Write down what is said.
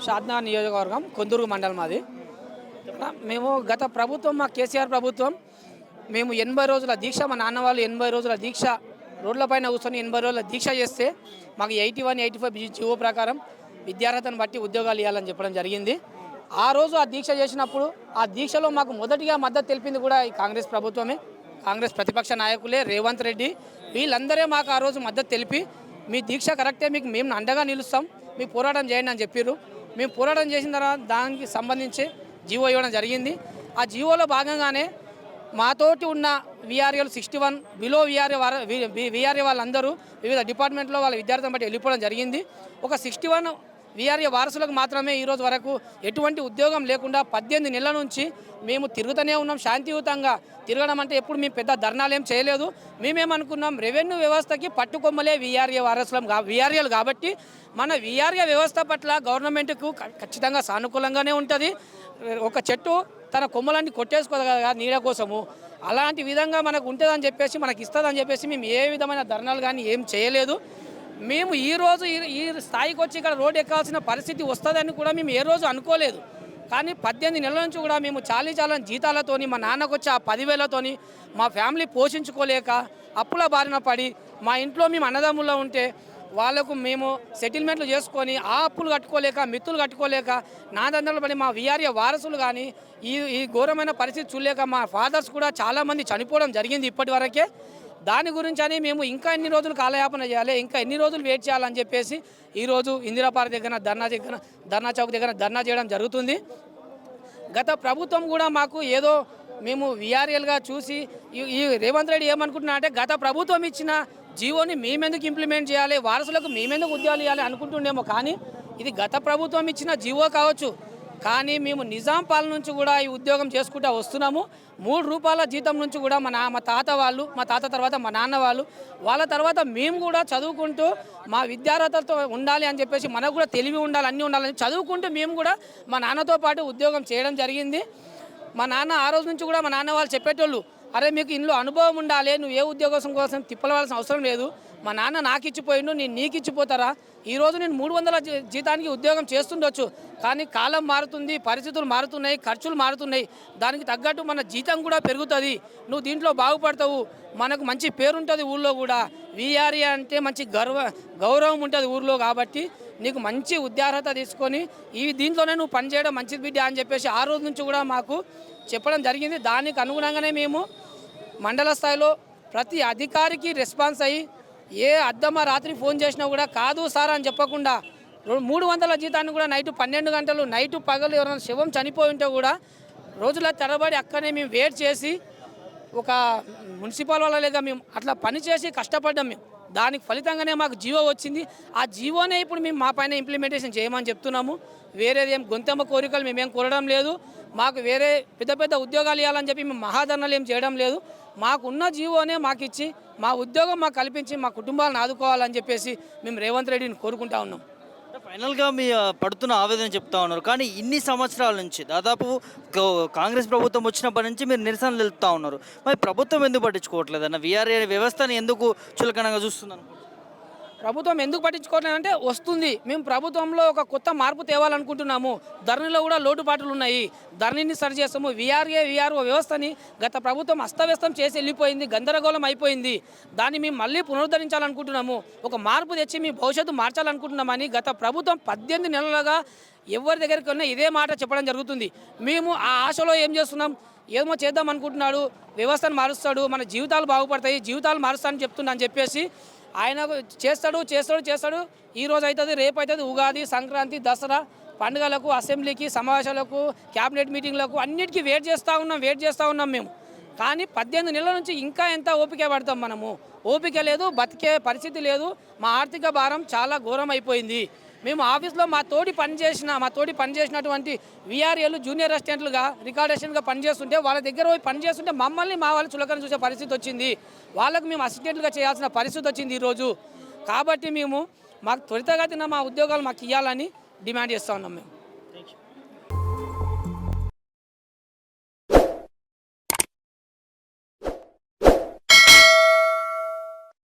షాద్నగర్ నియోజకవర్గం కొందూరు మండలం మాది. మేము గత ప్రభుత్వం మా కేసీఆర్ ప్రభుత్వం మేము 80 రోజుల దీక్ష, మా నాన్న వాళ్ళు 80 రోజుల దీక్ష రోడ్లపైన కూర్చొని 80 రోజుల దీక్ష చేస్తే మాకు 81, 85 జీవో ప్రకారం విద్యార్హతను బట్టి ఉద్యోగాలు ఇవ్వాలని చెప్పడం జరిగింది. ఆ రోజు ఆ దీక్ష చేసినప్పుడు ఆ దీక్షలో మాకు మొదటిగా మద్దతు తెలిపింది కూడా ఈ కాంగ్రెస్ ప్రభుత్వమే. కాంగ్రెస్ ప్రతిపక్ష నాయకులే, రేవంత్ రెడ్డి వీళ్ళందరే మాకు ఆ రోజు మద్దతు తెలిపి మీ దీక్ష కరెక్టే, మీకు మేము అండగా నిలుస్తాం, మీ పోరాటం చేయండి అని చెప్పారు. మేము పోరాటం చేసిన తర్వాత దానికి సంబంధించి జీవో ఇవ్వడం జరిగింది. ఆ జీవోలో భాగంగానే మాతోటి ఉన్న వీఆర్ఏలు 61 బిలో వీఆర్ఏ వాళ్ళందరూ వివిధ డిపార్ట్మెంట్లో వాళ్ళ విద్యార్థులను బట్టి వెళ్ళిపోవడం జరిగింది. ఒక 61 వీఆర్ఏ వారసులకు మాత్రమే ఈరోజు వరకు ఎటువంటి ఉద్యోగం లేకుండా 18 నెలల నుంచి మేము తిరుగుతూనే ఉన్నాం. శాంతియుతంగా తిరగడం అంటే ఎప్పుడు మేము పెద్ద ధర్నాలు ఏం చేయలేదు. మేమేమనుకున్నాం, రెవెన్యూ వ్యవస్థకి పట్టుకొమ్మలే వీఆర్ఏలు కాబట్టి మన వీఆర్ఏ వ్యవస్థ పట్ల గవర్నమెంట్కు ఖచ్చితంగా సానుకూలంగానే ఉంటుంది. ఒక చెట్టు తన కొమ్మలన్నీ కొట్టేసుకోదు కదా నీడ కోసము, అలాంటి విధంగా మనకు ఉంటుందని చెప్పేసి, మనకి ఇస్తుందని చెప్పేసి మేము ఏ విధమైన ధర్నాలు కానీ ఏం చేయలేదు. మేము ఈరోజు ఈ స్థాయికి వచ్చి ఇక్కడ రోడ్డు ఎక్కాల్సిన పరిస్థితి వస్తుందని కూడా మేము ఏ రోజు అనుకోలేదు. కానీ 18 నెలల నుంచి కూడా మేము చాలని జీతాలతోని, మా నాన్నకు వచ్చి ఆ 10,000తోని మా ఫ్యామిలీ పోషించుకోలేక అప్పుల బారిన పడి, మా ఇంట్లో మేము అన్నదమ్ముల్లో ఉంటే వాళ్ళకు మేము సెటిల్మెంట్లు చేసుకొని ఆ అప్పులు కట్టుకోలేక, మిత్తులు కట్టుకోలేక, నాదండలు పడి మా వీఆర్ఏ వారసులు కానీ ఈ ఘోరమైన పరిస్థితి చూడలేక మా ఫాదర్స్ కూడా చాలామంది చనిపోవడం జరిగింది ఇప్పటి వరకే. దాని గురించి అని మేము ఇంకా ఎన్ని రోజులు కాలయాపన చేయాలి, ఇంకా ఎన్ని రోజులు వెయిట్ చేయాలని చెప్పేసి ఈరోజు ఇందిరా పార్క్ దగ్గర ధర్నా చౌక్ దగ్గర ధర్నా చేయడం జరుగుతుంది. గత ప్రభుత్వం కూడా మాకు ఏదో మేము వీఆర్ఏలుగా చూసి ఈ రేవంత్ రెడ్డి ఏమనుకుంటున్నా అంటే, గత ప్రభుత్వం ఇచ్చిన జీవోని మేమెందుకు ఇంప్లిమెంట్ చేయాలి, వారసులకు మేమెందుకు ఉద్యోగాలు ఇవ్వాలి అనుకుంటుండేమో. కానీ ఇది గత ప్రభుత్వం ఇచ్చిన జీవో కావచ్చు, కానీ మేము నిజాం పాలన నుంచి కూడా ఈ ఉద్యోగం చేసుకుంటూ వస్తున్నాము. 3 రూపాయల జీతం నుంచి కూడా మా తాత వాళ్ళు, మా తాత తర్వాత మా నాన్న వాళ్ళు, వాళ్ళ తర్వాత మేము కూడా చదువుకుంటూ మా విద్యార్హతలతో ఉండాలి అని చెప్పేసి, మనకు కూడా తెలివి ఉండాలి, అన్నీ ఉండాలని చదువుకుంటూ మేము కూడా మా నాన్నతో పాటు ఉద్యోగం చేయడం జరిగింది. మా నాన్న ఆ రోజు నుంచి కూడా మా నాన్న వాళ్ళు చెప్పేటోళ్ళు, అరే మీకు ఇంట్లో అనుభవం ఉండాలి, నువ్వు ఏ ఉద్యోగం కోసం తిప్పలవలసిన అవసరం లేదు, మా నాన్న నాకు ఇచ్చిపోయిండు, నేను నీకు ఇచ్చిపోతారా, ఈరోజు నేను 300 జీతానికి ఉద్యోగం చేస్తుండొచ్చు, కానీ కాలం మారుతుంది, పరిస్థితులు మారుతున్నాయి, ఖర్చులు మారుతున్నాయి, దానికి తగ్గట్టు మన జీతం కూడా పెరుగుతుంది, నువ్వు దీంట్లో బాగుపడతావు, మనకు మంచి పేరు ఉంటుంది ఊళ్ళో కూడా, వీఆర్ఏ అంటే మంచి గౌరవం ఉంటుంది ఊళ్ళో, కాబట్టి నీకు మంచి ఉద్యార్హత తీసుకొని దీంట్లోనే నువ్వు పనిచేయడం మంచిది బిడ్డ అని చెప్పేసి ఆ రోజు నుంచి కూడా మాకు చెప్పడం జరిగింది. దానికి అనుగుణంగానే మేము మండల స్థాయిలో ప్రతి అధికారికి రెస్పాన్స్ అయ్యి, ఏ అద్దమ్మ రాత్రి ఫోన్ చేసినా కూడా కాదు సార్ అని చెప్పకుండా 300 జీతాన్ని కూడా నైట్ 12 గంటలు నైటు పగలు ఎవరైనా శవం చనిపోయి ఉంటే కూడా రోజుల తరబడి అక్కడనే మేము వెయిట్ చేసి, ఒక మున్సిపల్ వాళ్ళగా మేము అట్లా పనిచేసి కష్టపడ్డాం. మేము దానికి ఫలితంగానే మాకు జీవో వచ్చింది. ఆ జీవోనే ఇప్పుడు మేము మా పైన ఇంప్లిమెంటేషన్ చేయమని చెప్తున్నాము. వేరేదేం గొంతెమ్మ కోరికలు మేమేం కోరడం లేదు. మాకు వేరే పెద్ద ఉద్యోగాలు ఇవ్వాలని చెప్పి మేము మహాధరణలు ఏం చేయడం లేదు. మాకున్న జీవోనే మాకు ఇచ్చి, మా ఉద్యోగం మాకు కల్పించి, మా కుటుంబాలను ఆదుకోవాలని చెప్పేసి మేము రేవంత్ రెడ్డిని కోరుకుంటా ఉన్నాం. ఫైనల్గా మీ పడుతున్న ఆవేదన చెప్తా ఉన్నారు, కానీ ఇన్ని సంవత్సరాల నుంచి దాదాపు కాంగ్రెస్ ప్రభుత్వం వచ్చినప్పటి నుంచి మీరు నిరసనలు తెలుపుతా ఉన్నారు. మరి ప్రభుత్వం ఎందుకు పట్టించుకోవట్లేదు అన్న, వీఆర్ఏ వ్యవస్థని ఎందుకు చులకనగా చూస్తున్నారు? ప్రభుత్వం ఎందుకు పట్టించుకోవట్లేదంటే వస్తుంది. మేము ప్రభుత్వంలో ఒక కొత్త మార్పు తేవాలనుకుంటున్నాము. ధరణిలో కూడా లోటుపాట్లు ఉన్నాయి, ధరణిని సరి చేస్తాము. వీఆర్ఓ వ్యవస్థని గత ప్రభుత్వం అస్తవ్యస్తం చేసి వెళ్ళిపోయింది, గందరగోళం అయిపోయింది. దాన్ని మేము మళ్ళీ పునరుద్ధరించాలనుకుంటున్నాము. ఒక మార్పు తెచ్చి మీ భవిష్యత్తు మార్చాలనుకుంటున్నామని గత ప్రభుత్వం 18 నెలలుగా ఎవరి దగ్గరికి ఉన్నా ఇదే మాట చెప్పడం జరుగుతుంది. మేము ఆ ఆశలో ఏం చేస్తున్నాం, ఏమో చేద్దాం అనుకుంటున్నాడు, వ్యవస్థను మారుస్తాడు, మన జీవితాలు బాగుపడతాయి, జీవితాలు మారుస్తాడని చెప్తున్నా అని చెప్పేసి ఆయన చేస్తాడు. ఈరోజు అవుతుంది, రేపు అవుతుంది, ఉగాది, సంక్రాంతి, దసరా పండుగలకు, అసెంబ్లీకి, సమావేశాలకు, క్యాబినెట్ మీటింగ్లకు అన్నిటికీ వెయిట్ చేస్తూ ఉన్నాం మేము. కానీ 18 నెలల నుంచి ఇంకా ఎంత ఓపిక పడతాం మనము? ఓపిక లేదు, బతికే పరిస్థితి లేదు. మా ఆర్థిక భారం చాలా ఘోరం అయిపోయింది. మేము ఆఫీస్లో మా తోటి పనిచేసినటువంటి వీఆర్ఏలు జూనియర్ అసిస్టెంట్లుగా రికార్డేషన్గా పనిచేస్తుంటే, వాళ్ళ దగ్గర పోయి పనిచేస్తుంటే మమ్మల్ని మా వాళ్ళు చులకన చూసే పరిస్థితి వచ్చింది. వాళ్ళకు మేము అసిస్టెంట్లుగా చేయాల్సిన పరిస్థితి వచ్చింది ఈరోజు. కాబట్టి మాకు త్వరితగతిన మా ఉద్యోగాలు మాకు ఇవ్వాలని డిమాండ్ చేస్తూ ఉన్నాం మేము.